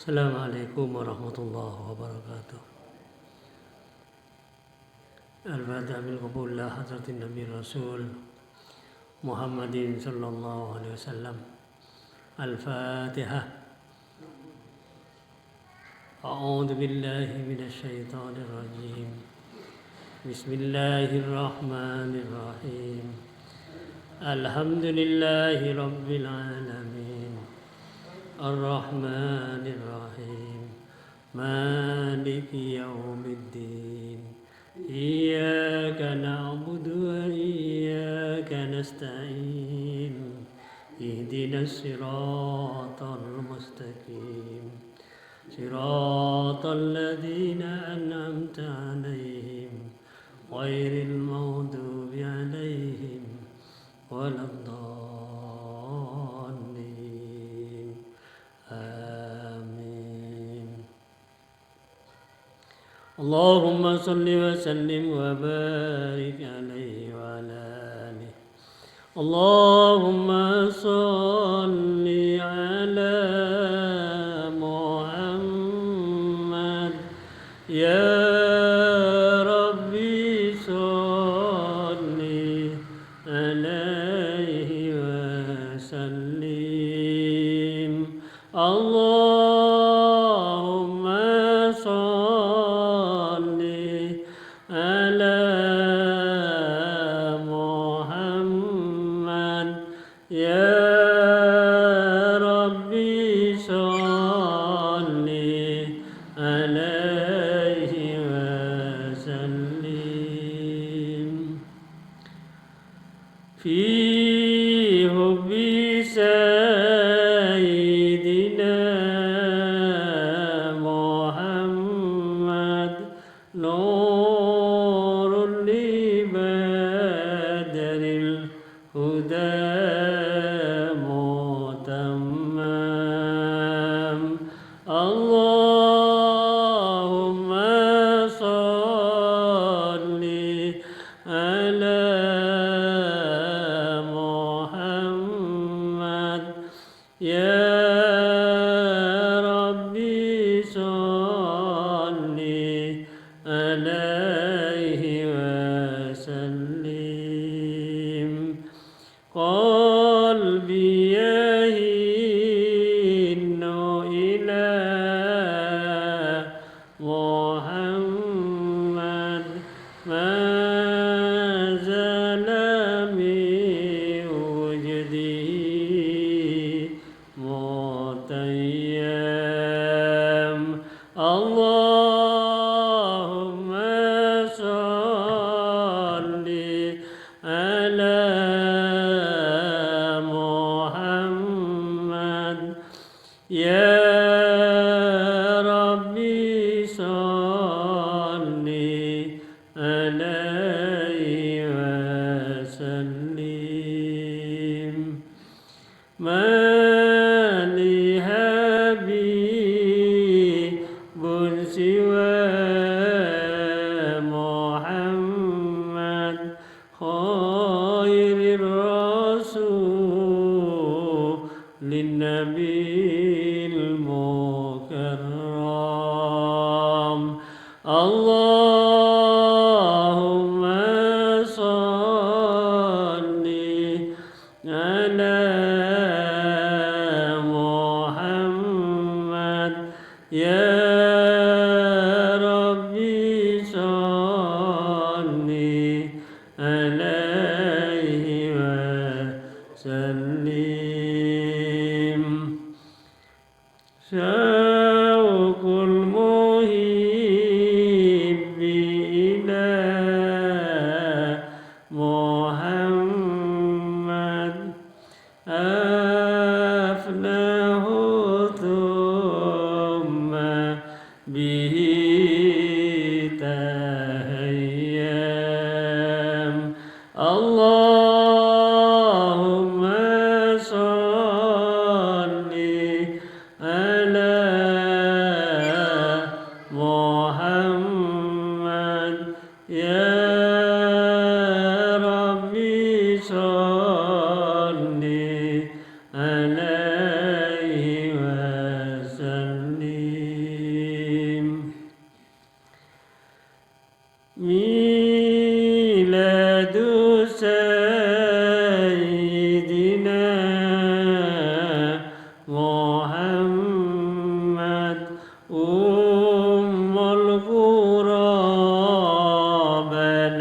Assalamualaikum warahmatullahi wabarakatuh. Al-Fatiha bil qabulillah hadratin Nabi Rasul Muhammadin sallallahu alaihi wasallam. Al-Fatiha. A'udzu billahi minasy syaithanir rajim. Bismillahirrahmanirrahim. Alhamdulillahi rabbil alamin. Ar-Rahmanir Rahim. Maliki yaumiddin. Iyyaka na'budu wa iyyaka nasta'in. Ihdinas siratal mustaqim. Siratal ladzina an'amta 'alaihim ghairil maghdubi 'alaihim waladdallin. Amin. Allahumma salli wa sallim wa barik alaihi wa ala alihi. Allahumma salli ala Muhammad ya Rabbi salli alaihi wa sallim. Allahumma salli ala Muhammad ya Rabbi salli alaihi wa sallim. Fi hubbi sayyidina Muhammad nurul li badril huda mutammam. Allahumma salli ala Muhammad ya Rabbi salli alaihi wa sallim. Qalbi yahinnu ila Muhammad ma zala min wujdi mutayyam. Allahumma salli ala Muhammad ya Rabbi salli alaihi wa sallim. Ma li habibun siwa Muhammad khairir rasulin nabil mukarram. Allahumma salli ala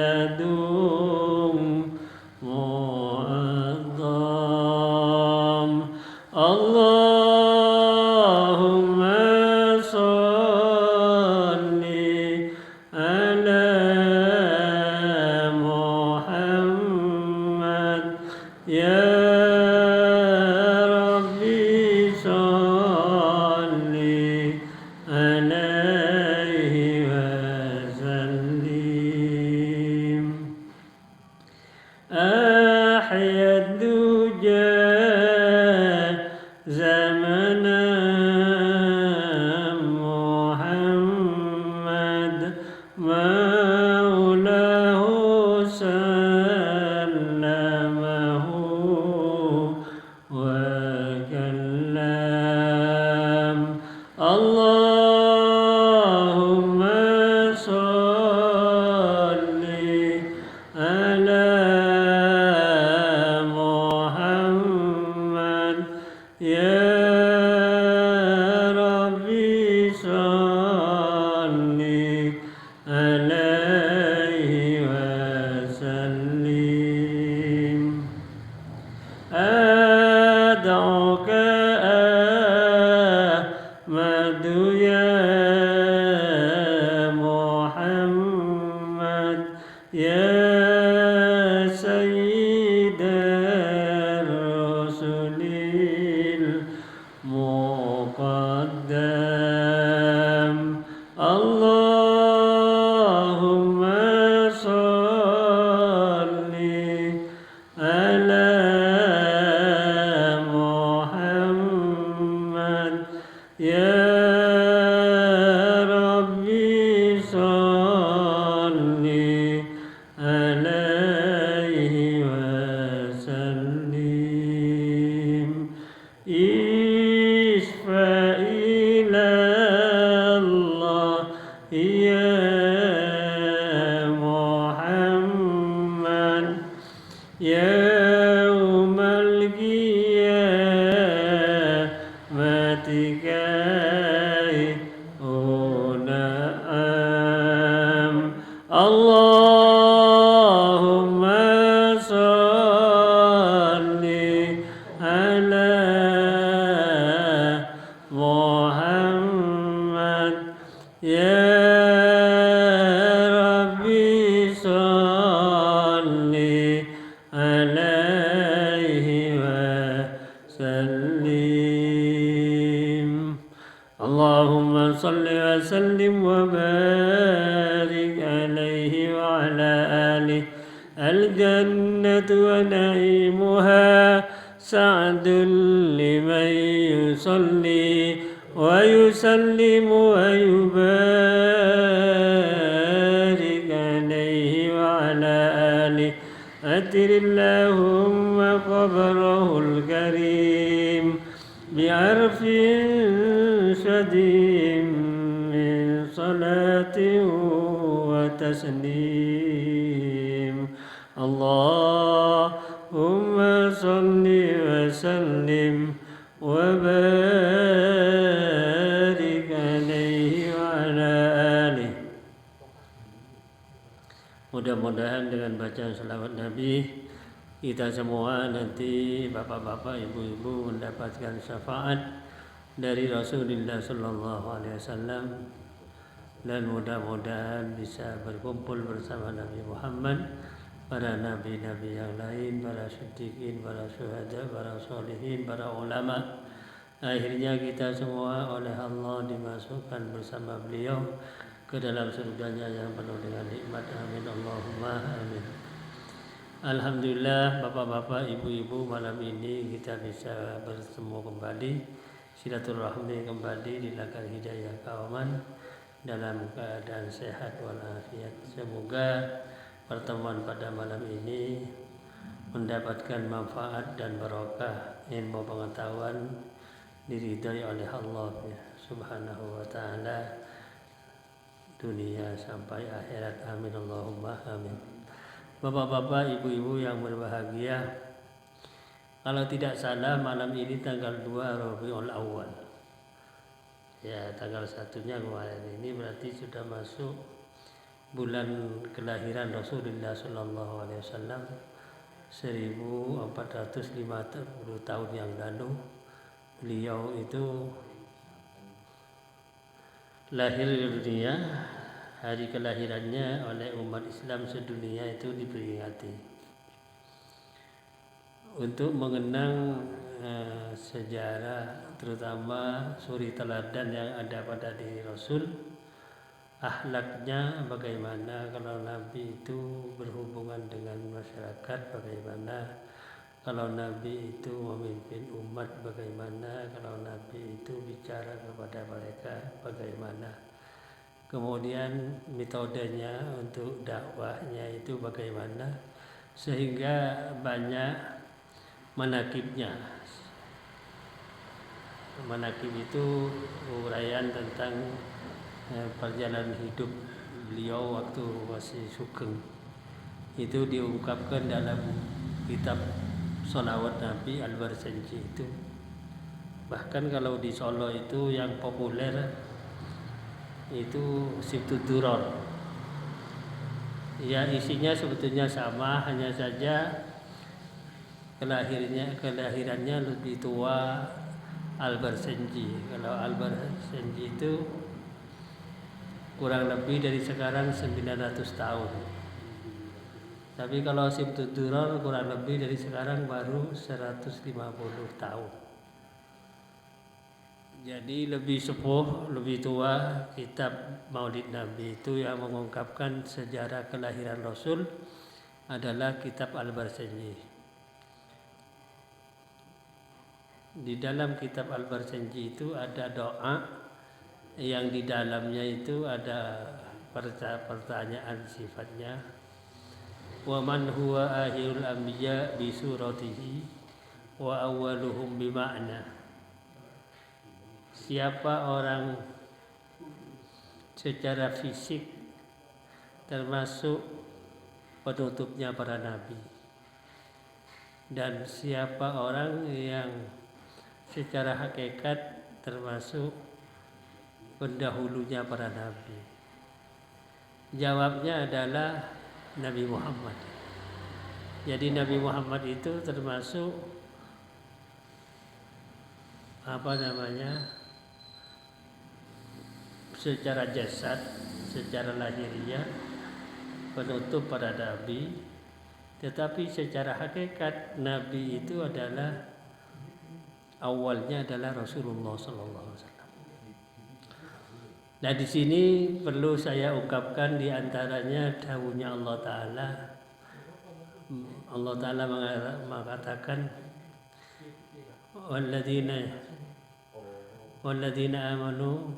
معظم اللهم صل على محمد يا ربي صل عليه وسلم أحيا الدجى زمنا محمد مولاه سلمه وكلم اللهم صل على محمد يا ربي صل عليه وسلم أدعوك أحمد يا محمد يا سيد الرسل المقدم اللهم صل على محمد يا ربي صل عليه وسلم اشفع إلى الله يا محمد يوم القيامة كي أنعم اللهم صل على محمد يا ربي صل عليه وسلم اللهم صل وسلم وبارك عليه وعلى آله الجنة ونعيمها سعد لمن يصلي ويسلم ويبارك عليه وعلى آله أتر اللهم قبره الكريم بعرف شديد من صلاة وتسليم اللهم صل وسلم وبارك عليه وعلى آله. Mudah-mudahan dengan bacaan selawat Nabi kita semua nanti bapak-bapak, ibu-ibu mendapatkan syafaat dari Rasulullah Sallallahu Alaihi Wasallam dan mudah-mudahan bisa berkumpul bersama Nabi Muhammad, para nabi-nabi yang lain, para siddiqin, para syuhada, para sholihin, para ulama. Akhirnya kita semua oleh Allah dimasukkan bersama beliau ke dalam surganya yang penuh dengan nikmat. Amin Allahumma amin. Alhamdulillah, bapak-bapak, ibu-ibu, malam ini kita bisa bertemu kembali, silaturahmi kembali di Lagar Hidayah Kauman dalam keadaan sehat walafiat. Semoga pertemuan pada malam ini mendapatkan manfaat dan barokah, ilmu pengetahuan diridhai oleh Allah Subhanahu wa ta'ala, dunia sampai akhirat. Amin Allahumma amin. Bapak-bapak, ibu-ibu yang berbahagia, kalau tidak salah malam ini tanggal 2 Rabiul Awal. Ya, tanggal 1-nya kemarin ini berarti sudah masuk bulan kelahiran Rasulullah Sallallahu Alaihi Wasallam 1450 tahun yang lalu. Beliau itu lahir di dunia. Hari kelahirannya oleh umat Islam sedunia itu diperingati untuk mengenang sejarah, terutama suri teladan yang ada pada diri Rasul. Akhlaknya bagaimana kalau Nabi itu berhubungan dengan masyarakat, bagaimana kalau Nabi itu memimpin umat, bagaimana kalau Nabi itu bicara kepada mereka, bagaimana. Kemudian metodenya untuk dakwahnya itu bagaimana, sehingga banyak manakibnya. Manakib itu uraian tentang perjalanan hidup beliau waktu masih sugeng. Itu diungkapkan dalam kitab Sholawat Nabi Al-Barsanji itu. Bahkan kalau di Solo itu yang populer itu Sibtud Duror. Ya, isinya sebetulnya sama, hanya saja kelahirannya lebih tua Al-Barsanji. Kalau Al-Barsanji itu kurang lebih dari sekarang 900 tahun. Tapi kalau Sibtud Duror kurang lebih dari sekarang baru 150 tahun. Jadi lebih sepuh, lebih tua kitab Maulid Nabi itu yang mengungkapkan sejarah kelahiran Rasul adalah kitab Al-Barsanji. Di dalam kitab Al-Barsanji itu ada doa yang di dalamnya itu ada pertanyaan sifatnya. Wa man huwa akhirul anbiya bi suratihi wa awwaluhum bi ma'na. Siapa orang secara fisik termasuk penutupnya para nabi, dan siapa orang yang secara hakikat termasuk pendahulunya para nabi? Jawabnya adalah Nabi Muhammad. Jadi Nabi Muhammad itu termasuk secara jasad, secara lahiriah penutup para nabi, tetapi secara hakikat nabi itu adalah awalnya adalah Rasulullah Sallallahu Alaihi Wasallam. Nah, di sini perlu saya ungkapkan di antaranya dawuhnya Allah Ta'ala. Allah Ta'ala mengatakan walladzina amanu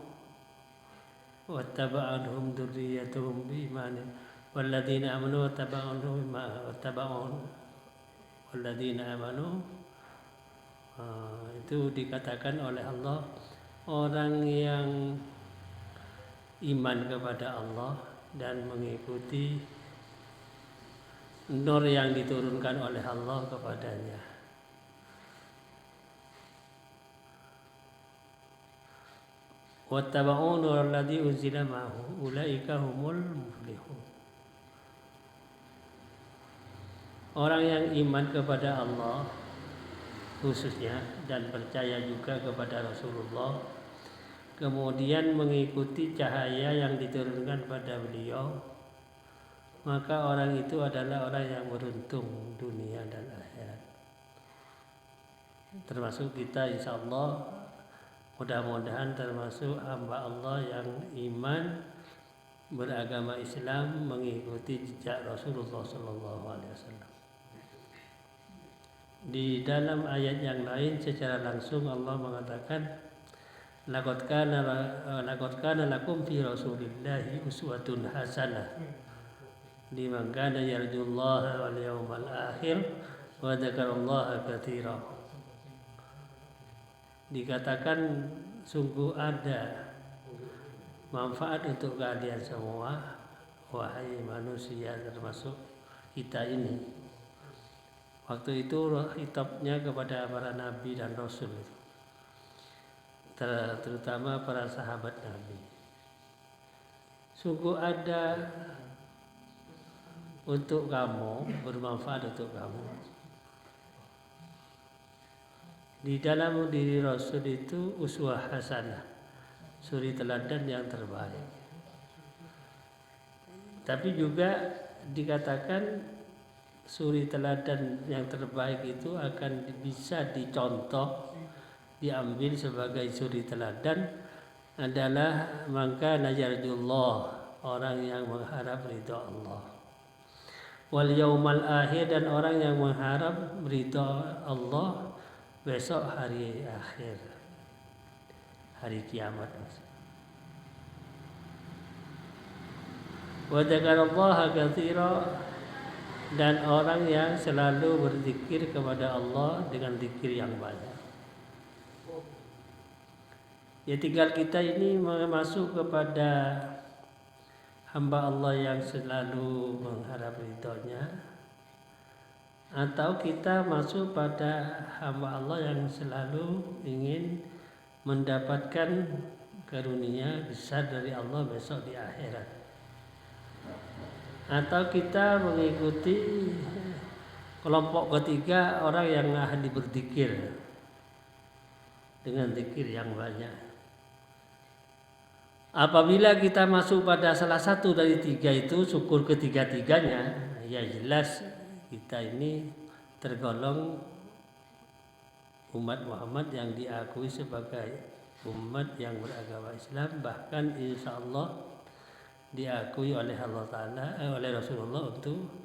wattaba'atuhum dzurriyyatuhum biimanin walladzina amanu walladzina amanu itu dikatakan oleh Allah, orang yang iman kepada Allah dan mengikuti nur yang diturunkan oleh Allah kepadanya. Wattaba'u nural ladzi unzila ma'ahu ulaika humul muflihun. Orang yang iman kepada Allah khususnya dan percaya juga kepada Rasulullah, kemudian mengikuti cahaya yang diturunkan pada beliau, maka orang itu adalah orang yang beruntung dunia dan akhirat. Termasuk kita, insya Allah mudah-mudahan termasuk hamba Allah yang iman beragama Islam, mengikuti jejak Rasulullah Sallallahu Alaihi Wasallam. Di dalam ayat yang lain secara langsung Allah mengatakan, laqad kana lakum fi Rasulillahi uswatun hasanah liman kana yarjullaha wal yawmal akhir wa dzakarallaha katsira. Dikatakan sungguh ada manfaat untuk kalian semua, wahai manusia, termasuk kita ini. Waktu itu khitabnya kepada para nabi dan rasul, terutama para sahabat Nabi. sungguh ada untuk kamu, bermanfaat untuk kamu. Di dalam diri Rasul itu uswah hasanah, suri teladan yang terbaik. Tapi juga dikatakan suri teladan yang terbaik itu akan bisa dicontoh, diambil sebagai suri teladan adalah maka najarjullah, orang yang mengharap ridha Allah, wal yaumal akhir, dan orang yang mengharap ridha Allah besok hari akhir, hari kiamat. Wa dzakarallaha katsira, dan orang yang selalu berzikir kepada Allah dengan zikir yang banyak. Ya, tinggal kita ini masuk kepada hamba Allah yang selalu mengharap ridhonya, atau kita masuk pada hamba Allah yang selalu ingin mendapatkan karunia besar dari Allah besok di akhirat, atau kita mengikuti kelompok ketiga, orang yang ahli berzikir dengan zikir yang banyak. Apabila kita masuk pada salah satu dari tiga itu, syukur ketiga-tiganya, ya jelas kita ini tergolong umat Muhammad yang diakui sebagai umat yang beragama Islam, bahkan insya Allah diakui oleh Allah Ta'ala, oleh Rasulullah untuk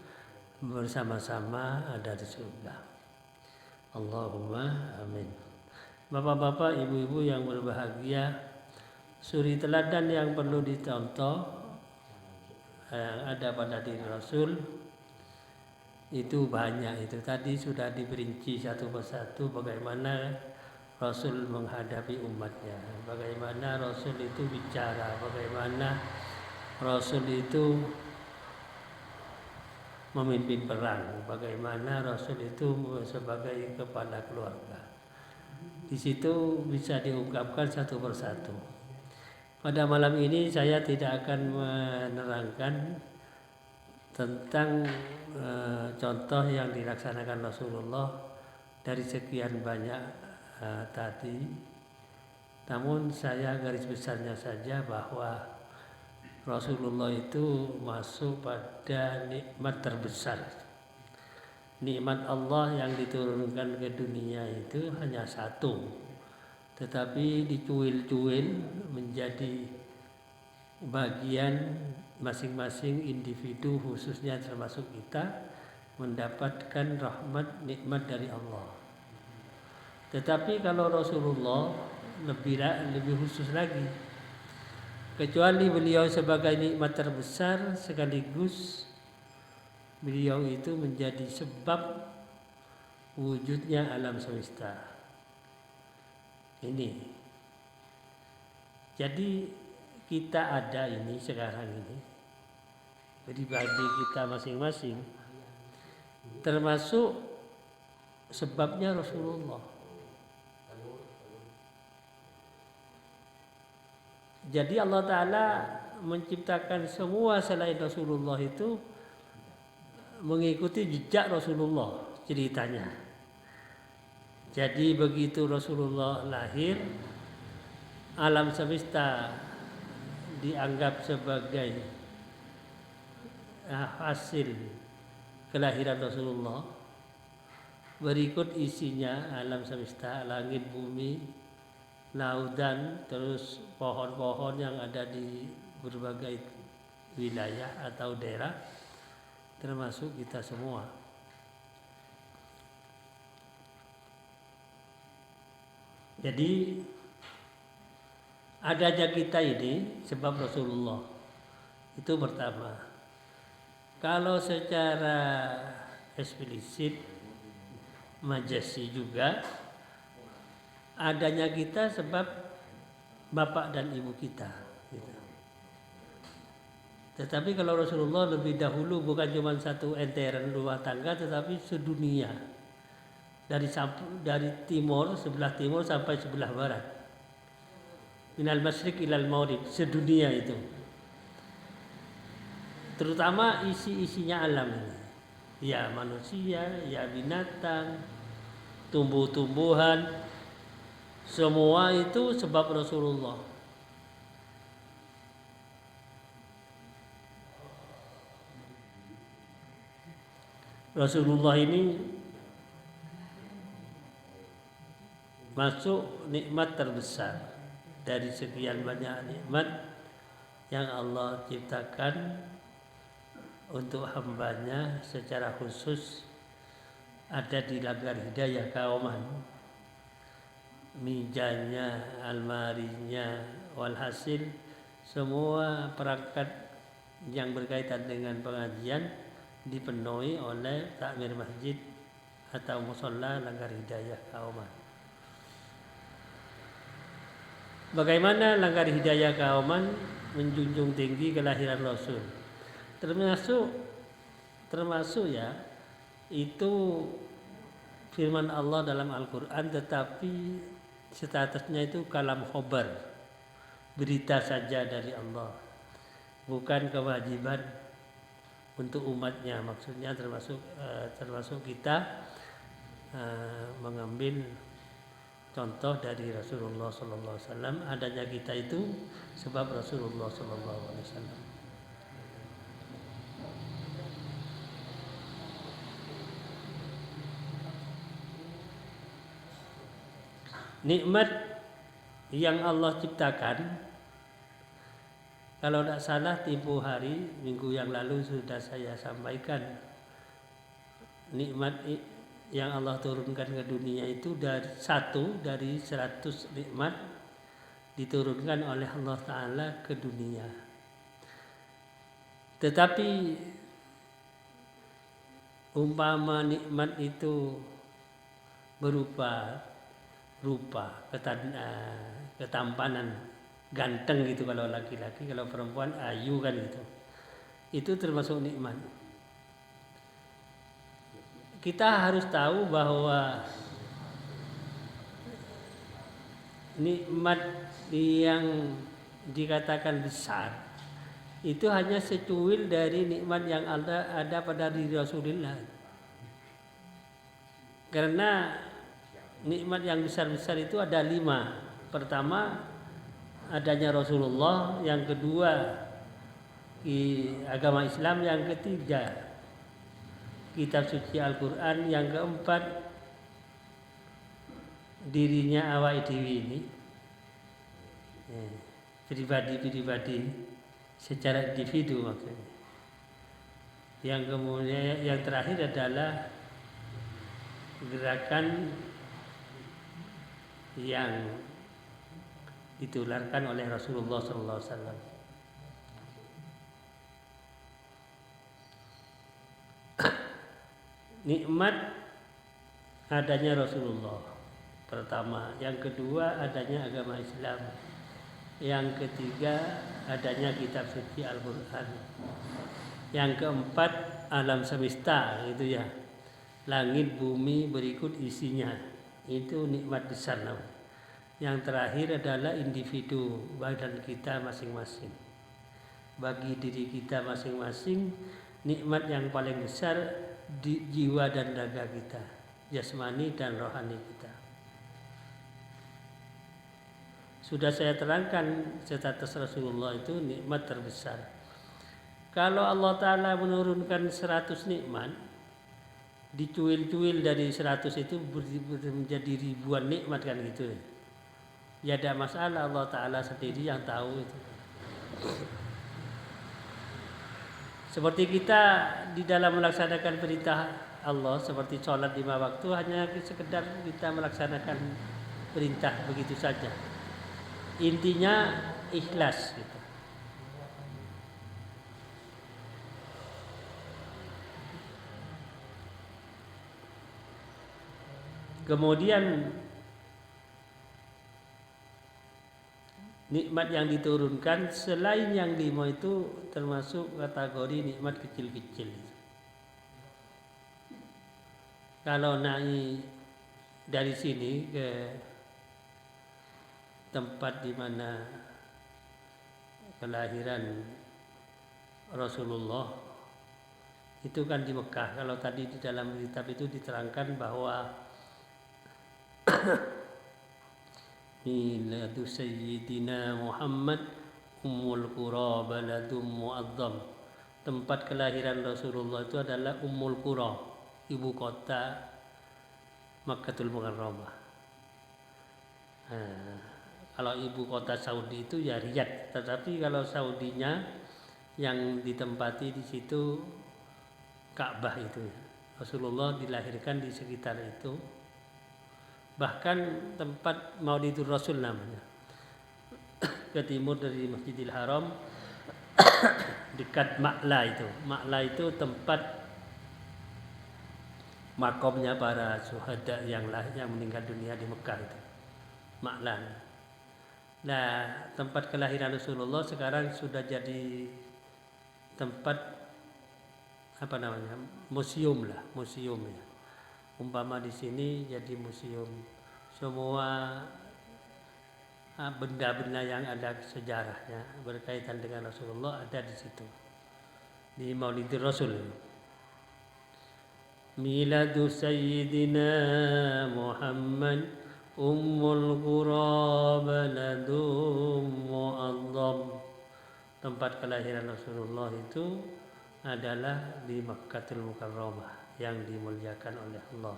bersama-sama ada di surga. Allahumma amin. Bapak-bapak, ibu-ibu yang berbahagia, suri teladan yang perlu dicontoh yang ada pada diri Rasul itu banyak. Itu tadi sudah diperinci satu persatu bagaimana Rasul menghadapi umatnya, bagaimana Rasul itu bicara, bagaimana Rasul itu memimpin perang, bagaimana Rasul itu sebagai kepala keluarga. Di situ bisa diungkapkan satu persatu. Pada malam ini saya tidak akan menerangkan tentang contoh yang dilaksanakan Rasulullah dari sekian banyak tadi. Namun saya garis besarnya saja bahwa Rasulullah itu masuk pada nikmat terbesar. Nikmat Allah yang diturunkan ke dunia itu hanya satu, tetapi dicuil-cuil menjadi bagian masing-masing individu, khususnya termasuk kita, mendapatkan rahmat nikmat dari Allah. Tetapi kalau Rasulullah lebih khusus lagi, kecuali beliau sebagai nikmat terbesar, sekaligus beliau itu menjadi sebab wujudnya alam semesta ini. Jadi kita ada ini sekarang ini, pribadi kita masing-masing, termasuk sebabnya Rasulullah. Jadi Allah Ta'ala menciptakan semua selain Rasulullah itu mengikuti jejak Rasulullah ceritanya. Jadi begitu Rasulullah lahir, alam semesta dianggap sebagai hasil kelahiran Rasulullah. Berikut isinya alam semesta, langit, bumi, lautan, terus pohon-pohon yang ada di berbagai wilayah atau daerah, termasuk kita semua. Jadi adanya kita ini sebab Rasulullah itu pertama. Kalau secara eksplisit majasi juga, adanya kita sebab bapak dan ibu kita. Tetapi kalau Rasulullah lebih dahulu bukan cuma satu enteran rumah tangga, tetapi sedunia, dari timur, sebelah timur sampai sebelah barat, minal masyriq ilal maghrib, sedunia itu. terutama isi-isinya alam ini. Ya manusia, ya binatang, tumbuh-tumbuhan, semua itu sebab Rasulullah. Rasulullah ini masuk nikmat terbesar dari sekian banyak nikmat yang Allah ciptakan untuk hambanya secara khusus ada di Langgar Hidayah Kauman. Mijanya, almarinya, walhasil semua perangkat yang berkaitan dengan pengajian dipenuhi oleh takmir masjid atau musola Langgar Hidayah Kauman. Bagaimana Langgar Hidayah Kauman menjunjung tinggi kelahiran Rasul, termasuk ya itu firman Allah dalam Al-Quran, tetapi statusnya itu kalam khobar, berita saja dari Allah, bukan kewajiban untuk umatnya. Maksudnya termasuk kita mengambil contoh dari Rasulullah SAW. Adanya kita itu sebab Rasulullah SAW. Nikmat yang Allah ciptakan, kalau tidak salah tempo hari minggu yang lalu sudah saya sampaikan, nikmat yang Allah turunkan ke dunia itu dari 100 nikmat diturunkan oleh Allah Ta'ala ke dunia. Tetapi umpama nikmat itu berupa ketampanan, ganteng gitu kalau laki-laki, kalau perempuan ayu kan gitu, itu termasuk nikmat. Kita harus tahu bahwa nikmat yang dikatakan besar itu hanya secuil dari nikmat yang ada pada diri Rasulullah. Karena nikmat yang besar-besar itu ada 5. Pertama, adanya Rasulullah. Yang kedua, agama Islam. Yang ketiga, kitab suci Al-Quran. Yang keempat, dirinya awak dewi ini, pribadi secara individu maksudnya. Yang kemudian yang terakhir adalah gerakan yang ditularkan oleh Rasulullah SAW. Nikmat adanya Rasulullah pertama, yang kedua adanya agama Islam, yang ketiga adanya kitab suci Al-Quran, yang keempat alam semesta itu ya, langit bumi berikut isinya, itu nikmat besar namanya. Yang terakhir adalah individu, badan kita masing-masing. Bagi diri kita masing-masing, nikmat yang paling besar di jiwa dan raga kita, jasmani dan rohani kita. Sudah saya terangkan status Rasulullah itu nikmat terbesar. Kalau Allah Ta'ala menurunkan 100 nikmat, dicuil-cuil dari 100 itu menjadi ribuan nikmat kan gitu. Ya ada masalah, Allah Ta'ala sendiri yang tahu itu. Seperti kita di dalam melaksanakan perintah Allah seperti sholat 5 waktu, hanya sekedar kita melaksanakan perintah begitu saja. Intinya ikhlas gitu. Kemudian nikmat yang diturunkan selain yang 5 itu termasuk kategori nikmat kecil-kecil. Kalau naik dari sini ke tempat di mana kelahiran Rasulullah itu kan di Mekah. Kalau tadi di dalam kitab itu diterangkan bahwa miladu Sayyidina Muhammad Ummul Qura baladum mu'azzam. Tempat kelahiran Rasulullah itu adalah Ummul Qura, ibu kota Makkatul Mukarramah. Kalau ibu kota Saudi itu ya Riyadh, tetapi kalau Saudinya yang ditempati di situ Ka'bah itu. Rasulullah dilahirkan di sekitar itu. Bahkan tempat Maulidur Rasul namanya. Ke timur dari Masjidil Haram dekat Ma'la itu. Ma'la itu tempat makomnya para syuhada yang meninggal dunia di Mekah itu. Ma'la. Nah, tempat kelahiran Rasulullah sekarang sudah jadi tempat museum ya. Umpama di sini jadi museum. Semua benda-benda yang ada sejarahnya berkaitan dengan Rasulullah ada di situ. Di Maulidur Rasul. Miladu Sayyidina Muhammad Ummul Qura baladum mu'azzam. Tempat kelahiran Rasulullah itu adalah di Makkatul Mukarramah yang dimuliakan oleh Allah.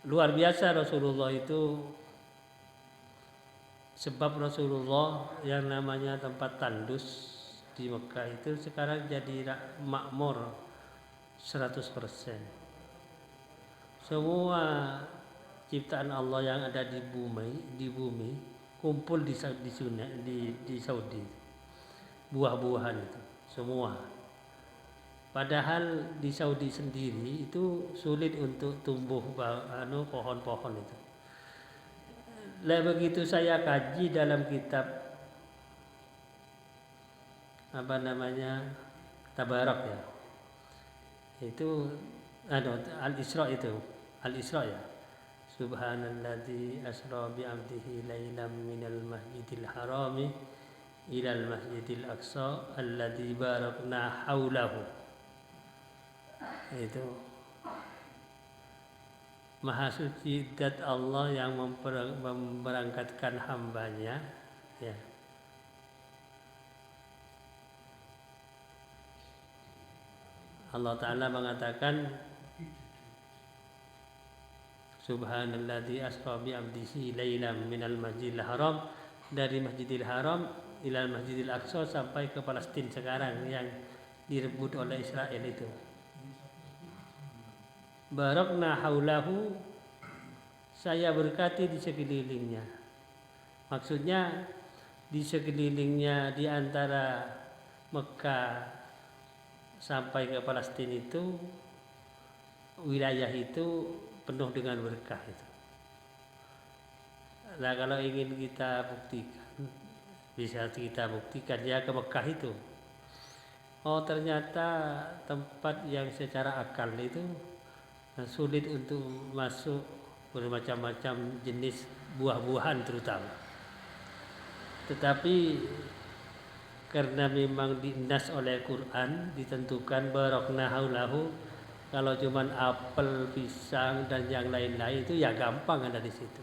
Luar biasa Rasulullah itu, sebab Rasulullah yang namanya tempat tandus di Mekah itu sekarang jadi makmur 100%. Semua ciptaan Allah yang ada di bumi kumpul di Saudi. Buah-buahan itu semua. Padahal di Saudi sendiri itu sulit untuk tumbuh pohon-pohon itu. Begitu saya kaji dalam kitab Tabarak ya. Itu Al-Isra ya. Subhanalladzi asra bi 'abdihi lailan minal masjidil harami ilal masjidil aqsa alladzi barakna haulahu. Itu Maha suci zat Allah yang memberangkatkan hambanya ya. Allah Ta'ala mengatakan Subhanalladzi asra bi 'abdihi lailan minal masjidil haram, dari Masjidil Haram ilal Masjidil Aqsa sampai ke Palestina sekarang yang direbut oleh Israel itu. Barakna haulahu, saya berkati di sekelilingnya. Maksudnya di sekelilingnya, di antara Mekah sampai ke Palestina itu, wilayah itu penuh dengan berkah itu. Nah, kalau ingin kita buktikan, bisa kita buktikan ya ke Mekah itu. Oh, ternyata tempat yang secara akal itu sulit untuk masuk bermacam-macam jenis buah-buahan terutama. Tetapi karena memang dinas oleh Quran ditentukan barakna haulahu, kalau cuman apel, pisang dan yang lain-lain itu ya gampang ada di situ.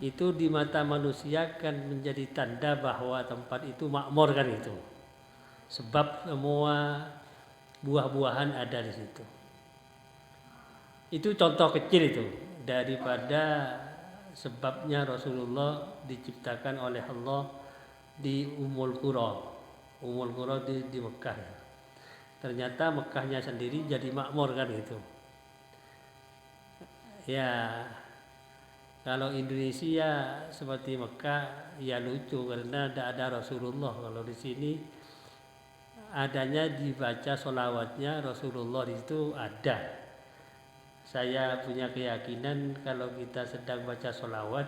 Itu di mata manusia kan menjadi tanda bahwa tempat itu makmur kan itu. Sebab semua buah-buahan ada di situ. Itu contoh kecil itu daripada sebabnya Rasulullah diciptakan oleh Allah di Ummul Qura. Ummul Qura di Mekah. Ternyata Mekahnya sendiri jadi makmur kan itu. Ya, kalau Indonesia seperti Mekah ya lucu karena tidak ada Rasulullah. Kalau di sini adanya dibaca sholawatnya Rasulullah itu ada. Saya punya keyakinan kalau kita sedang baca sholawat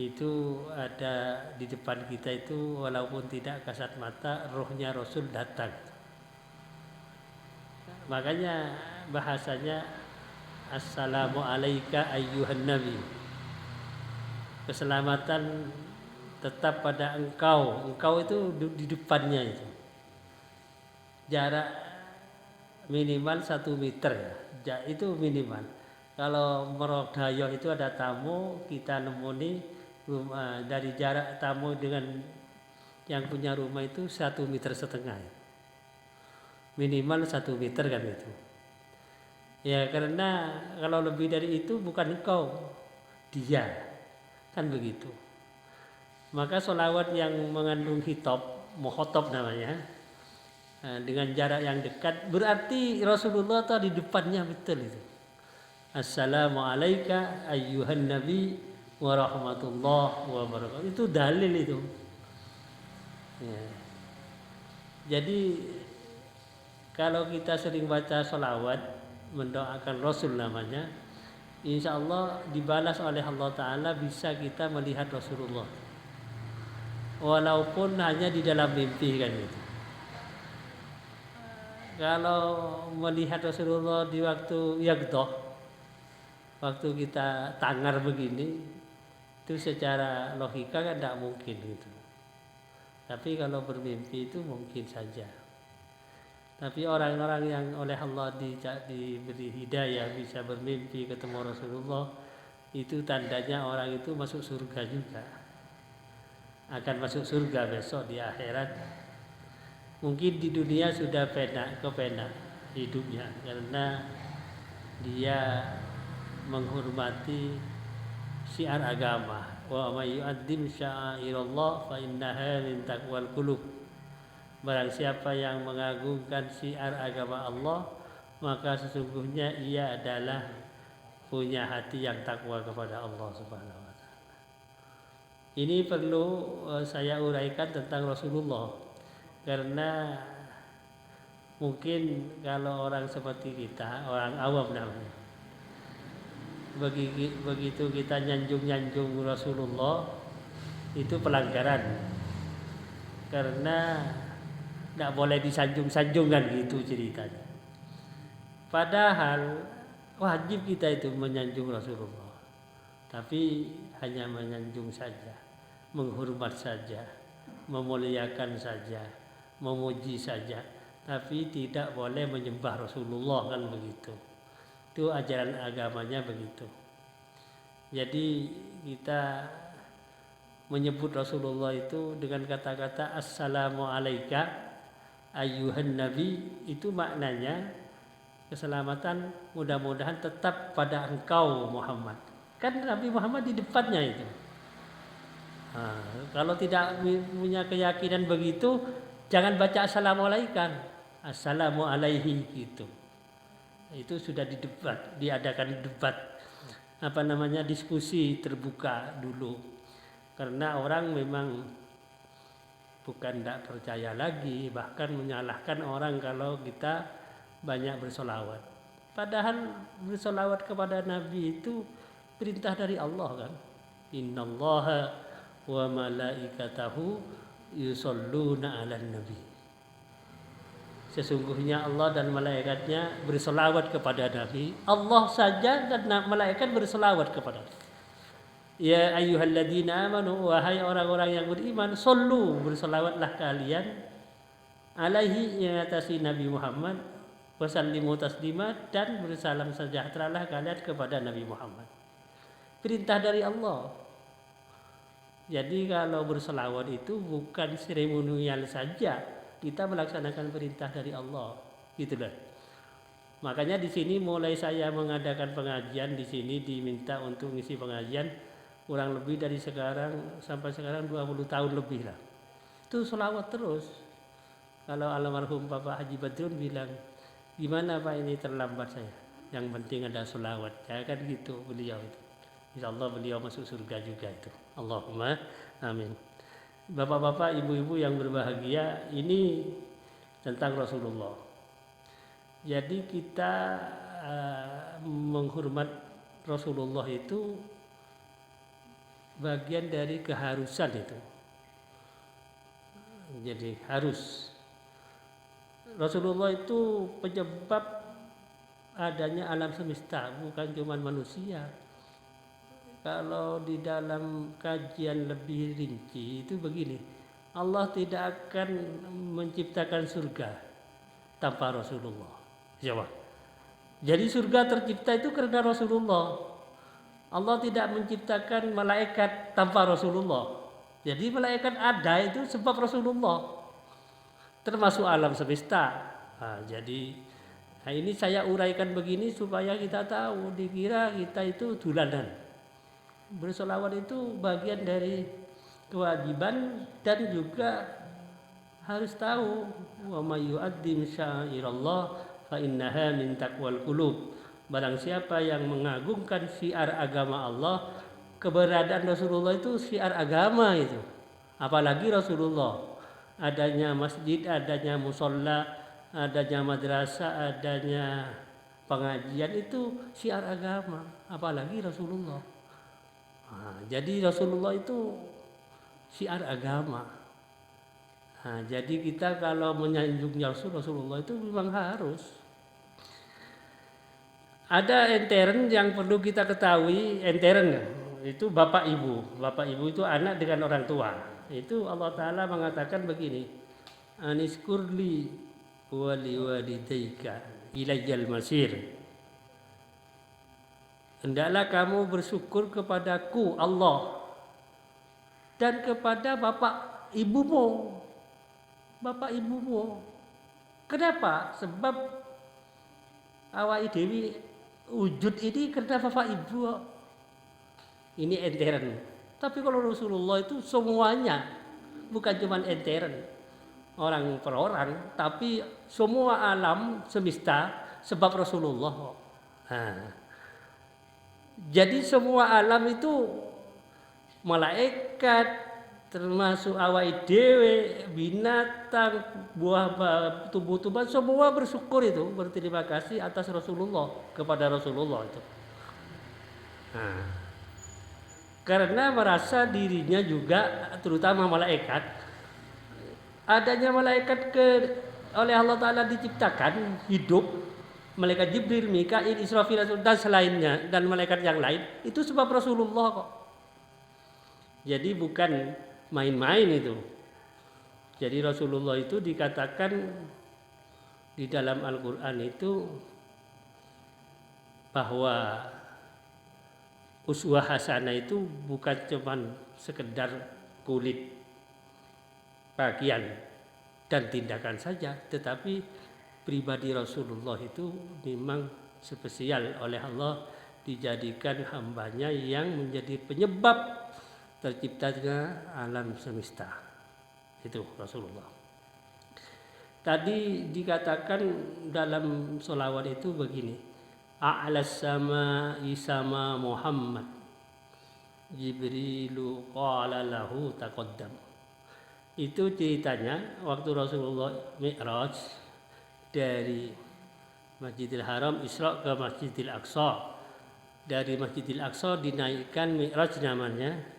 itu ada di depan kita itu walaupun tidak kasat mata rohnya Rasul datang. Makanya bahasanya Assalamu alayka ayyuhan nabi. Keselamatan tetap pada engkau. Engkau itu di depannya itu. Jarak minimal 1 meter ya. Itu minimal. Kalau Merodayo itu ada tamu, kita nemuni rumah, dari jarak tamu dengan yang punya rumah itu 1,5 meter. Minimal 1 meter kan itu. Ya karena kalau lebih dari itu bukan engkau, dia. Kan begitu. Maka sholawat yang mengandung muhotob namanya, dengan jarak yang dekat, berarti Rasulullah itu di depannya betul itu. Assalamualaikum ayyuhan nabi wa rahmatullah wa barakatuh. Itu dalil itu. Ya. Jadi kalau kita sering baca sholawat mendoakan Rasul namanya, insya Allah dibalas oleh Allah Ta'ala, bisa kita melihat Rasulullah walaupun hanya di dalam mimpi kan itu. Kalau melihat Rasulullah di waktu yaqdhah, waktu kita tangar begini, itu secara logika kan tidak mungkin gitu. Tapi kalau bermimpi itu mungkin saja. Tapi orang-orang yang oleh Allah diberi hidayah bisa bermimpi ketemu Rasulullah, itu tandanya orang itu masuk surga juga. Akan masuk surga besok di akhirat. Mungkin di dunia sudah kepenak hidupnya karena dia menghormati syiar agama. Wa may yu'azzim sya'airallah fa innaha min taqwal qulub. Barang siapa yang mengagungkan syiar agama Allah, maka sesungguhnya ia adalah punya hati yang takwa kepada Allah Subhanahu wa taala. Ini perlu saya uraikan tentang Rasulullah, karena mungkin kalau orang seperti kita, orang awam namanya, begitu kita nyanjung Rasulullah, itu pelanggaran, karena tidak boleh disanjung-sanjungkan gitu ceritanya. Padahal wajib kita itu menyanjung Rasulullah, tapi hanya menyanjung saja, menghormat saja, memuliakan saja, memuji saja, tapi tidak boleh menyembah Rasulullah, kan begitu. Itu ajaran agamanya begitu. Jadi kita menyebut Rasulullah itu dengan kata-kata Assalamualaikum ayyuhan nabi, itu maknanya keselamatan mudah-mudahan tetap pada engkau Muhammad. Kan Nabi Muhammad di depannya itu. Kalau tidak punya keyakinan begitu, jangan baca Assalamualaikum, Assalamu alaihi gitu. Itu sudah diadakan debat, diskusi terbuka dulu. Karena orang memang bukan tidak percaya lagi, bahkan menyalahkan orang kalau kita banyak bersolawat. Padahal bersolawat kepada Nabi itu perintah dari Allah kan. Innallaha wa malaikatahu yusholluna 'alan nabi. Sesungguhnya Allah dan malaikatnya bersolawat kepada Nabi. Allah saja dan malaikat bersolawat kepada Nabi. Ya ayyuhalladzina amanu, wahai orang-orang yang beriman, sallu, bersolawatlah kalian alaihi, yang atasi Nabi Muhammad, wasallimu taslima, dan bersalam sejahteralah kalian kepada Nabi Muhammad. Perintah dari Allah. Jadi kalau bersolawat itu bukan seremonial saja, kita melaksanakan perintah dari Allah, gitulah. Makanya di sini mulai saya mengadakan pengajian di sini, diminta untuk ngisi pengajian kurang lebih dari sekarang sampai sekarang 20 tahun lebih lah. Itu sholawat terus. Kalau almarhum Bapak Haji Badrun bilang, gimana Pak ini terlambat saya? Yang penting ada sholawat. Ya kan gitu beliau itu. Insyaallah beliau masuk surga juga itu. Allahumma amin. Bapak-bapak, ibu-ibu yang berbahagia, ini tentang Rasulullah. Jadi kita menghormat Rasulullah itu bagian dari keharusan itu. Jadi harus. Rasulullah itu penyebab adanya alam semesta, bukan cuma manusia. kalau di dalam kajian lebih rinci itu begini, Allah tidak akan menciptakan surga tanpa Rasulullah. Siapa? Jadi surga tercipta itu karena Rasulullah. Allah tidak menciptakan malaikat tanpa Rasulullah. Jadi malaikat ada itu sebab Rasulullah. Termasuk alam semesta. Ini saya uraikan begini supaya kita tahu, dikira kita itu dulanan. Bersolawat itu bagian dari kewajiban dan juga harus tahu wa may yu'azzim sya'airallah fa innaha min taqwal qulub. Barang siapa yang mengagungkan syiar agama Allah, keberadaan Rasulullah itu syiar agama itu. Apalagi Rasulullah, adanya masjid, adanya musola, adanya madrasah, adanya pengajian itu syiar agama, apalagi Rasulullah. Jadi Rasulullah itu syiar agama. Jadi kita kalau menyanjungnya Rasulullah itu memang harus. Ada enteren yang perlu kita ketahui, enteren itu bapak ibu. Bapak ibu itu anak dengan orang tua. Itu Allah Ta'ala mengatakan begini, aniskurli wali walidayka ilayyal masir. Hendaklah kamu bersyukur kepadaku Allah dan kepada bapak ibumu. Bapak ibumu. Kenapa? Sebab awak dewi wujud ini karena bapak ibu. Ini enteren. Tapi kalau Rasulullah itu semuanya, bukan cuma enteren orang per orang, tapi semua alam semesta sebab Rasulullah. Jadi semua alam itu malaikat, termasuk awak dewe, binatang, buah tumbuh-tumbuhan, semua bersyukur itu, berterima kasih atas Rasulullah, kepada Rasulullah itu. Karena merasa dirinya juga, terutama malaikat, adanya malaikat oleh Allah Ta'ala diciptakan hidup, malaikat Jibril, Mikail, Israfil dan selainnya, dan malaikat yang lain, itu sebab Rasulullah kok. Jadi bukan main-main itu. Jadi Rasulullah itu dikatakan di dalam Al-Quran itu bahwa uswah hasanah itu bukan cuman sekedar kulit, bagian dan tindakan saja, tetapi pribadi Rasulullah itu memang spesial oleh Allah, dijadikan hambanya yang menjadi penyebab terciptanya alam semesta. Itu Rasulullah. Tadi dikatakan dalam sholawat itu begini, a'las sama isama Muhammad Jibrilu qala lahu taqaddam. Itu ceritanya waktu Rasulullah Mi'raj dari Masjidil Haram Isra ke Masjidil Aqsa. Dari Masjidil Aqsa dinaikkan Mi'raj namanya,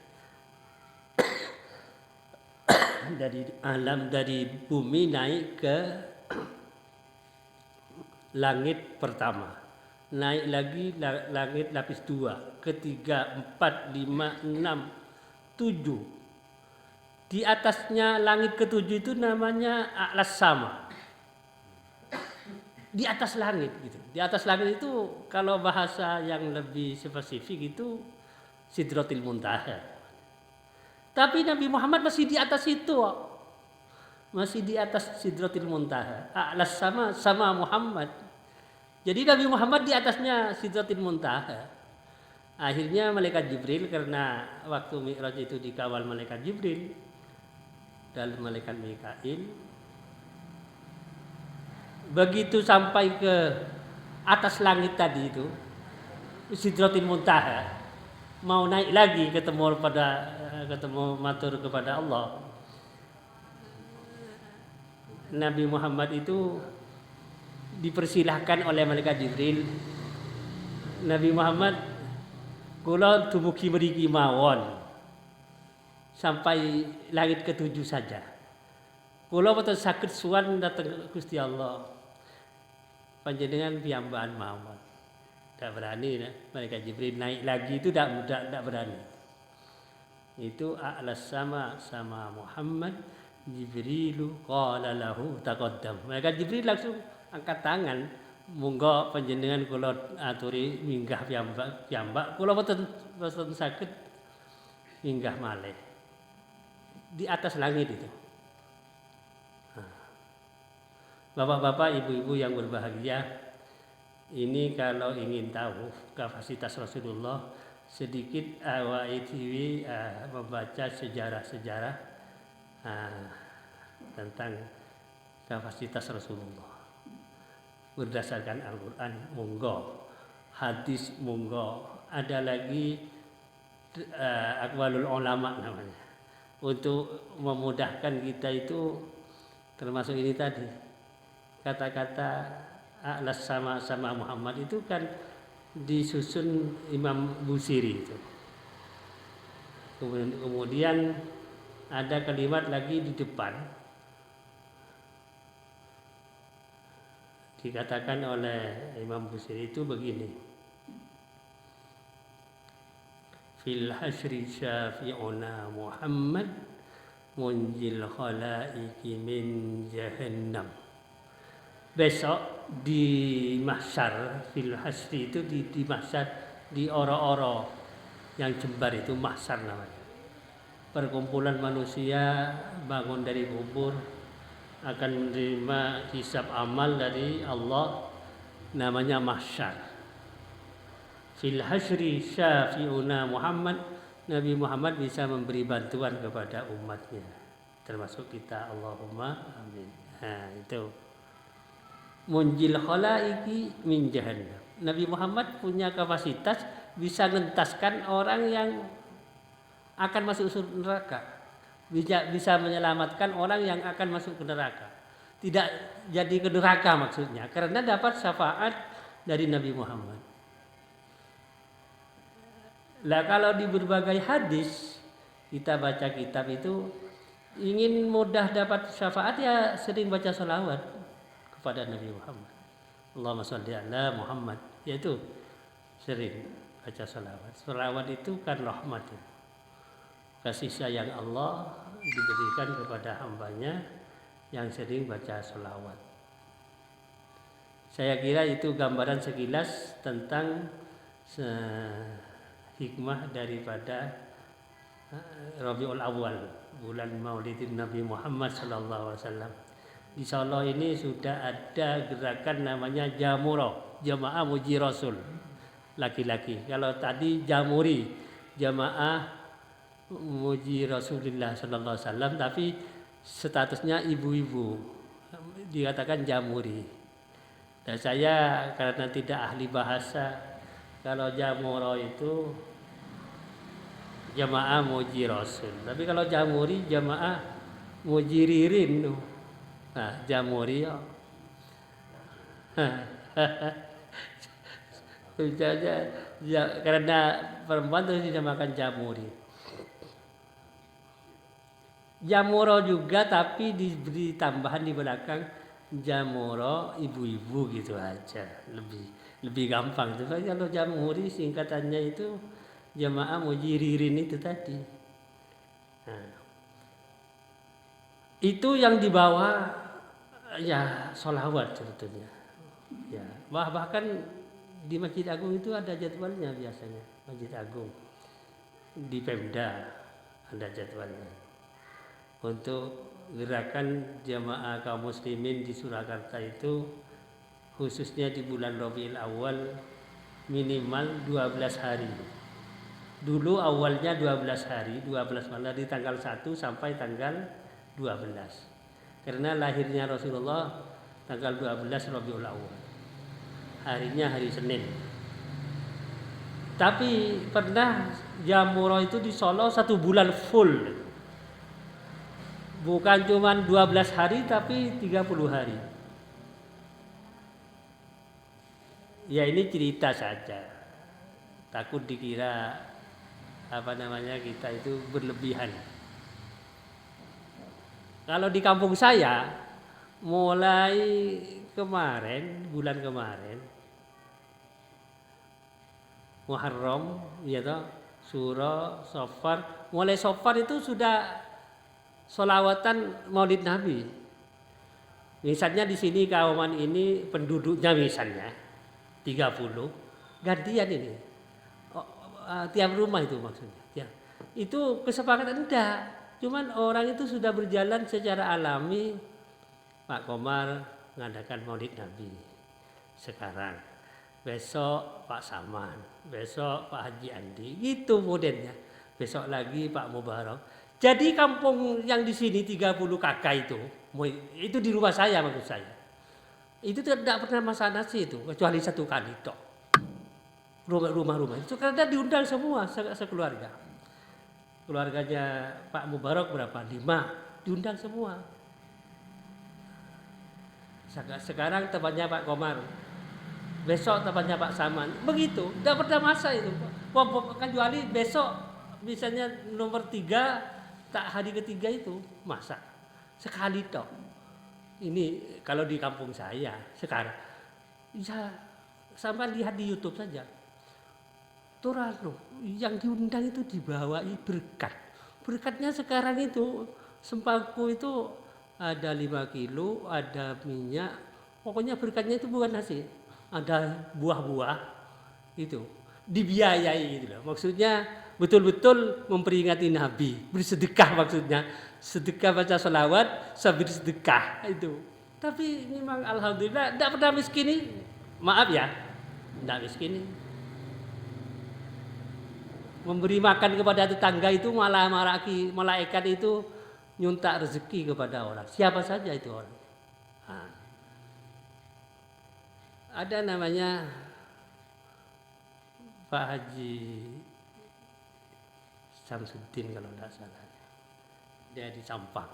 dari bumi naik ke langit pertama, naik lagi langit lapis 2, ketiga, 4, 5, 6, 7. Di atasnya langit ke-7 itu namanya a'las sama. Di atas langit gitu. Di atas langit itu kalau bahasa yang lebih spesifik itu Sidratil Muntaha. Tapi Nabi Muhammad masih di atas itu. Masih di atas Sidratil Muntaha. A'las sama Muhammad. Jadi Nabi Muhammad di atasnya Sidratil Muntaha. Akhirnya malaikat Jibril, karena waktu Mi'raj itu dikawal malaikat Jibril dan malaikat Mikail, begitu sampai ke atas langit tadi itu Sidratil Muntaha, mau naik lagi ketemu matur kepada Allah, Nabi Muhammad itu dipersilahkan oleh malaikat Jibril, Nabi Muhammad kula dumugi mriki mawon sampai langit ke-7 saja. Kula boten saged suwan dhateng Gusti Allah. Panjenengan piyambakan mawon. Tidak berani, malaikat Jibril naik lagi itu tidak berani. Itu a'las sama Muhammad, Jibrilu qala lahu taqaddam. Malaikat Jibril langsung angkat tangan, monggo panjenengan kula aturi minggah piyambak kula boten saged minggah malih di atas langit itu. Bapak-bapak, ibu-ibu yang berbahagia, ini kalau ingin tahu kapasitas Rasulullah, sedikit awaidiwi membaca sejarah-sejarah tentang kapasitas Rasulullah berdasarkan Al-Quran, monggo, hadis monggo, ada lagi aqwalul ulama namanya, untuk memudahkan kita itu, termasuk ini tadi kata-kata a'las sama Muhammad itu kan disusun Imam Busiri itu. Kemudian ada kalimat lagi di depan dikatakan oleh Imam Busiri itu begini: fil hasri syafi'una Muhammad munjil khalaiki min jahannam. Besok di mahsyar, fil hasri itu di mahsyar, di oro-oro yang jembar itu mahsyar namanya. Perkumpulan manusia bangun dari kubur akan menerima hisab amal dari Allah, namanya mahsyar. Fil hasri syafi'una Muhammad, Nabi Muhammad bisa memberi bantuan kepada umatnya, termasuk kita, Allahumma amin. Nah, itu munjil khalaiki min jahannam. Nabi Muhammad punya kapasitas bisa mengentaskan orang yang akan masuk neraka, bisa menyelamatkan orang yang akan masuk ke neraka, tidak jadi ke neraka maksudnya, karena dapat syafaat dari Nabi Muhammad. Lah kalau di berbagai hadis kita baca kitab itu, ingin mudah dapat syafaat ya sering baca sholawat kepada Nabi Muhammad. Allahumma sholli ala Muhammad, yaitu sering baca sholawat. Sholawat itu kan rahmat, kasih sayang Allah diberikan kepada hambanya yang sering baca sholawat. Saya kira itu gambaran sekilas tentang hikmah daripada Rabiul Awal, bulan Maulidin Nabi Muhammad sallallahu alaihi wasallam. Di Solo ini sudah ada gerakan namanya Jamuro, Jamaah Muji Rasul, laki-laki. Kalau tadi Jamuri, Jamaah Muji Rasulullah sallallahu alaihi wasallam, tapi statusnya ibu-ibu, dikatakan Jamuri. Dan saya karena tidak ahli bahasa, kalau Jamuro itu Jamaah Muji Rasul, tapi kalau Jamuri Jamaah Muji Ririn. Nah, Jamuri ya. Karena perempuan itu dinamakan Jamuri. Jamuro juga, tapi diberi tambahan di belakang Jamuro ibu-ibu gitu aja, lebih gampang. Tapi kalau Jamuri singkatannya itu Jamaah Muji Ririn itu tadi. Nah, itu yang dibawa ya sholawat sebetulnya. Ya, bahkan di Masjid Agung itu ada jadwalnya biasanya. Masjid Agung di Pemda ada jadwalnya. Untuk gerakan jamaah kaum muslimin di Surakarta itu, khususnya di bulan Rabiul Awal, minimal 12 hari. Dulu awalnya 12 hari, 12 malam, di tanggal 1 sampai tanggal 12. Karena lahirnya Rasulullah tanggal 12 Rabiul Awal. Harinya hari Senin. Tapi pernah Jamuro itu di Solo 1 bulan full. Bukan cuma 12 hari tapi 30 hari. Ya ini cerita saja. Takut dikira kita itu berlebihan. Kalau di kampung saya mulai bulan kemarin Muharram, ya toh, Syura, Safar. Mulai Safar itu sudah sholawatan Maulid Nabi. Misalnya di sini Kauman ini penduduknya misalnya 30, gantian ini. Tiap rumah itu maksudnya. Ya. Itu kesepakatan enggak. Cuman orang itu sudah berjalan secara alami. Pak Komar mengadakan Maulid Nabi sekarang. Besok Pak Saman, besok Pak Haji Andi, itu modelnya. Besok lagi Pak Mubarak. Jadi kampung yang di sini 30 kakak itu di rumah saya maksud saya. Itu tidak pernah masak nasi itu, kecuali satu kali tok. Rumah-rumah itu karena diundang semua sekeluarga. Keluarganya Pak Mubarak berapa? 5, diundang semua. Sekarang tempatnya Pak Komar. Besok tempatnya Pak Saman, begitu, tidak pernah masa itu. Kecuali besok, misalnya nomor 3, tak hari ketiga itu masak sekali toh. Ini kalau di kampung saya sekarang, ya sampai lihat di YouTube saja. Turano yang diundang itu dibawai berkat. Berkatnya sekarang itu sembako itu ada 5 kilo, ada minyak. Pokoknya berkatnya itu bukan nasi. Ada buah-buah itu dibiayai gitu loh. Maksudnya betul-betul memperingati Nabi, bersedekah maksudnya. Sedekah baca sholawat sambil sedekah itu. Tapi memang alhamdulillah tidak pernah miskin. Maaf ya, tidak miskin. Memberi makan kepada tetangga itu malah malaikat itu nyuntak rezeki kepada orang. Siapa saja itu orang. Nah. Ada namanya Pak Haji Samsudin kalau tidak salah. Dia di Sampang.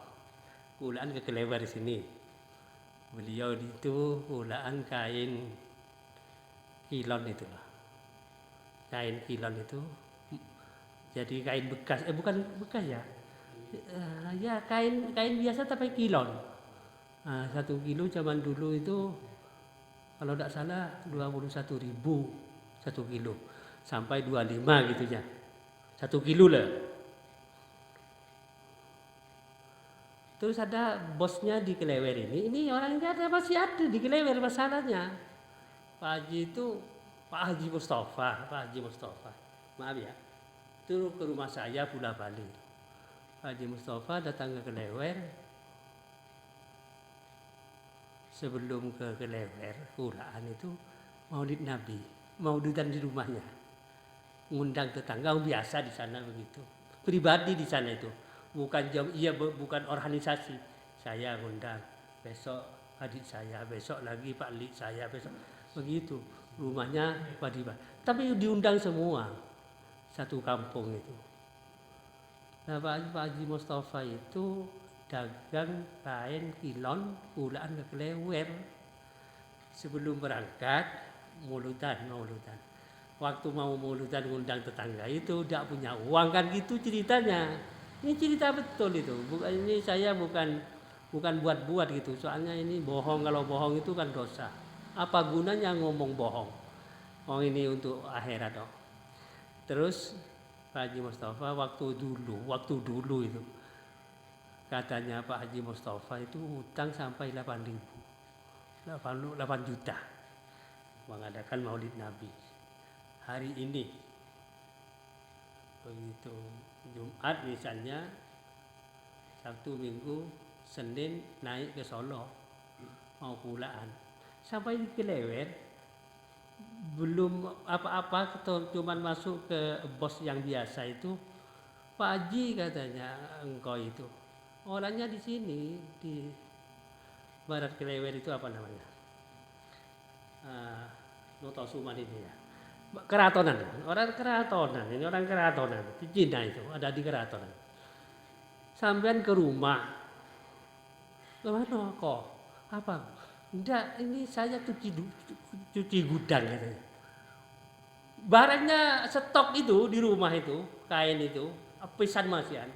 Pulaan ke Kelewer di sini. Beliau itu pulaan kain kilon itu. Kain kilon itu jadi kain bekas. Bukan bekas ya. Ya kain biasa tapi kilon. 1 kilo zaman dulu itu kalau tidak salah 21.000 1 kilo sampai 25 gitu ya. 1 kilo lah. Terus ada bosnya di Kelewer ini orang enggak ada, masih ada di Kelewer masalahnya. Pak Haji itu Pak Haji Mustafa. Maaf ya. Itu ke rumah saya Pulau Bali. Pak Haji Mustafa datang ke Kelewer. Sebelum ke Kelewer, pulaan itu Maulid Nabi, maulidan di rumahnya, ngundang tetangga biasa di sana begitu, pribadi di sana itu, bukan bukan organisasi. Saya ngundang, besok adik saya, besok lagi Pak Lik saya, besok begitu, rumahnya pribadi. Tapi diundang semua, satu kampung itu. Nah Pak Haji Mustafa itu dagang kain kilon pulaan ke Kelewer. Sebelum berangkat mauludan. Waktu mau mauludan ngundang tetangga itu tidak punya uang kan gitu ceritanya. Ini cerita betul itu. Ini saya bukan buat-buat gitu. Soalnya ini bohong, kalau bohong itu kan dosa. Apa gunanya ngomong bohong? Oh ini untuk akhirat dong. Terus Pak Haji Mustafa waktu dulu itu katanya Pak Haji Mustafa itu hutang sampai 8 juta mengadakan Maulid Nabi. Hari ini begitu Jumat misalnya, Sabtu Minggu Senin naik ke Solo mau pulaan sampai di Kelewer belum apa-apa, cuman masuk ke bos yang biasa itu. Pak Haji katanya, engkau itu orangnya di sini di Barat Kelewer itu apa namanya? Notosuman ini ya. Keratonan, orang keratonan, ini orang keratonan di Cina itu, ada di keratonan. Sampean ke rumah, kemana kok? Apa? Enggak, ini saya cuci gudang katanya. Barangnya stok itu di rumah itu, kain itu, pisan masian,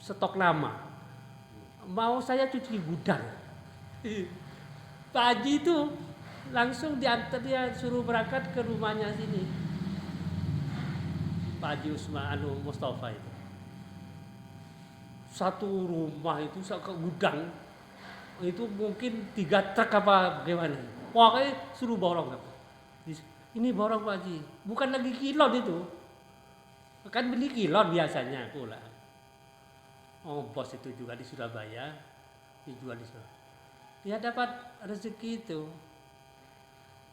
stok lama. Mau saya cuci gudang. Pak Haji itu langsung diantar, dia suruh berangkat ke rumahnya sini, Pak Haji Usman Mustafa itu. Satu rumah itu ke gudang itu mungkin 3 truk apa bagaimana. Pokoknya suruh borong. Ini borong Pak Haji, bukan lagi kilon itu. Kan beli kilon biasanya pula. Oh, bos itu juga di Surabaya, dijual di Surabaya. Dia dapat rezeki itu.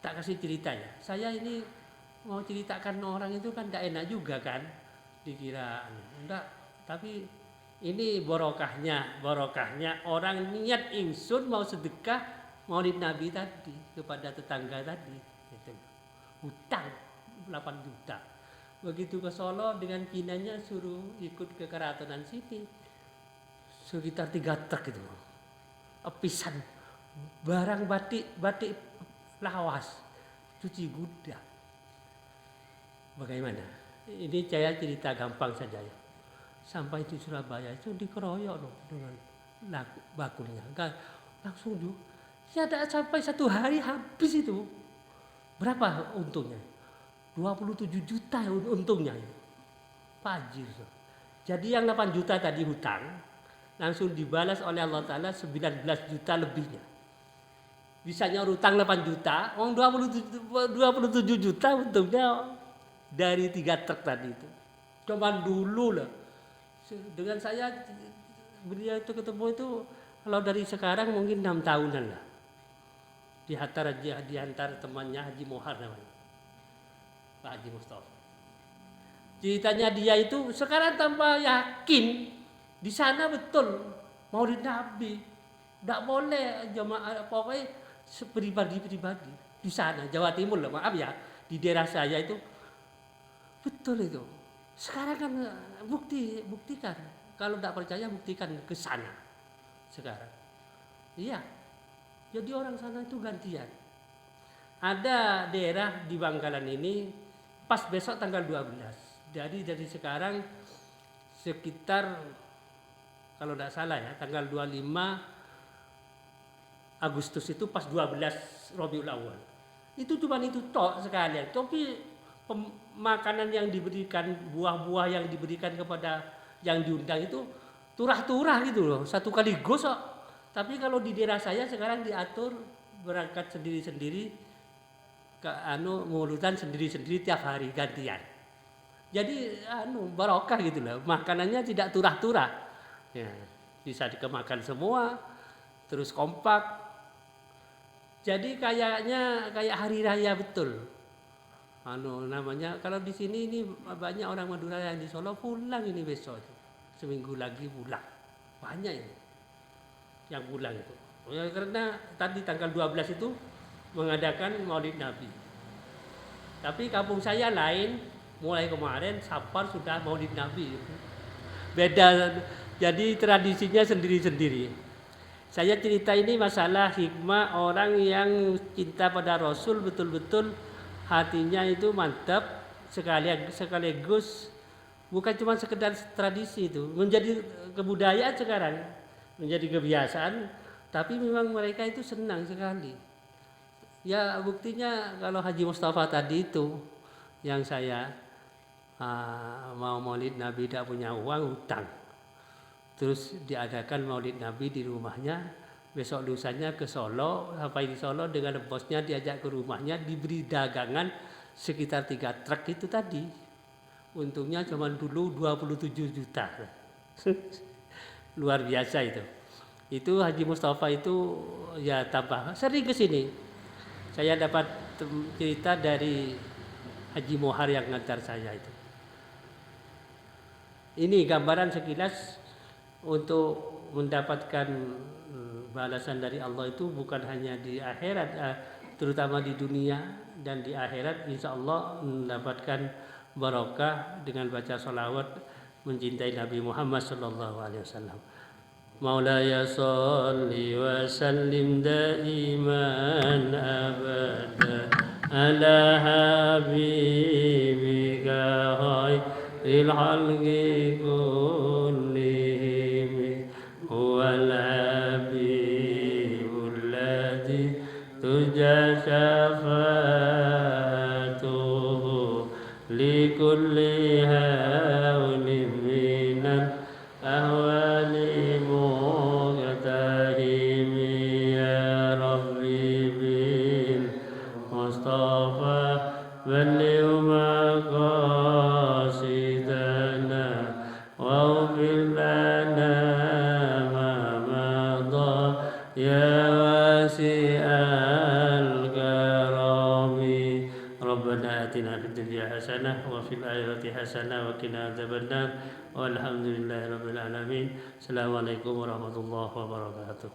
Tak kasih cerita ya. Saya ini mau ceritakan orang itu kan tidak enak juga kan, dikira enggak. Tapi ini barokahnya orang niat ingsun mau sedekah Maulid Nabi tadi kepada tetangga tadi. Gitu. Hutang 8 juta. Begitu ke Solo dengan pinanya suruh ikut ke Keratonan sini. Sekitar 3 truk itu. Episan barang batik lawas, cuci gudang. Bagaimana? Ini saya cerita gampang saja ya. Sampai di Surabaya itu dikeroyok loh dengan bakulnya. Langsung tuh. Ya tidak sampai 1 hari habis itu. Berapa untungnya? 27 juta untungnya itu. Fajir. Jadi yang 8 juta tadi hutang langsung dibalas oleh Allah Ta'ala 19 juta lebihnya. Bisanya hutang 8 juta, uang 27 juta untungnya dari 3 truk tadi itu. Cuman dulu lah. Dengan saya beliau itu ketemu itu kalau dari sekarang mungkin 6 tahunan lah. Di antara temannya Haji Mohar namanya. Pak Haji Mustafa. Ceritanya dia itu sekarang tanpa yakin di sana betul Maulid Nabi. Tidak boleh jemaah pokoknya pribadi di sana Jawa Timur lah, maaf ya, di daerah saya itu betul itu. Sekarang kan buktikan. Kalau tidak percaya buktikan ke sana sekarang. Iya. Jadi orang sana itu gantian. Ada daerah di Bangkalan ini pas besok tanggal 12. Jadi dari sekarang sekitar kalau tidak salah ya tanggal 25 Agustus itu pas 12 Rabiul Awal. Itu cuma itu tok sekalian. Tapi makanan yang diberikan, buah-buah yang diberikan kepada yang diundang itu turah-turah gitu loh. Satu kali gosok. Tapi kalau di daerah saya sekarang diatur berangkat sendiri-sendiri ke mulutan sendiri-sendiri tiap hari gantian. Jadi barokah gitu loh. Makanannya tidak turah-turah. Ya, bisa dikemakan semua. Terus kompak. Jadi kayak hari raya betul. Namanya kalau di sini ini banyak orang Madura yang di Solo pulang ini besok itu. Seminggu lagi pulang. Banyak ini yang pulang itu. Ya, karena tadi tanggal 12 itu mengadakan Maulid Nabi. Tapi kampung saya lain, mulai kemarin Sapar sudah Maulid Nabi. Beda, jadi tradisinya sendiri-sendiri. Saya cerita ini masalah hikmah orang yang cinta pada Rasul betul-betul hatinya itu mantap sekaligus bukan cuma sekedar tradisi itu menjadi kebudayaan sekarang, menjadi kebiasaan, tapi memang mereka itu senang sekali. Ya buktinya kalau Haji Mustafa tadi itu yang saya mau Maulid Nabi tidak punya uang hutang. Terus diadakan Maulid Nabi di rumahnya, besok lusanya ke Solo, sampai di Solo dengan bosnya diajak ke rumahnya, diberi dagangan sekitar 3 truk itu tadi. Untungnya cuma dulu 27 juta. Luar biasa itu. Itu Haji Mustafa itu ya tambah sering ke sini. Saya dapat cerita dari Haji Mohar yang ngantar saya itu. Ini gambaran sekilas untuk mendapatkan balasan dari Allah itu bukan hanya di akhirat, terutama di dunia dan di akhirat insya Allah mendapatkan barokah dengan baca sholawat mencintai Nabi Muhammad SAW. Maulaya salli wa sallim daiman abada ala habibika khairil khalqi kullihim huwal habibul ladzi ترجى شفاعته لكل هول من الأهوال مقتحم يا ربي بالمصطفى بلغ مقاصدنا واغفر لنا ما مضى يا واسع الكرم ربنا آتنا في الدنيا حسنة وفي الآخرة حسنة وقنا عذاب النار والحمد لله رب العالمين. السلام عليكم warahmatullahi wabarakatuh.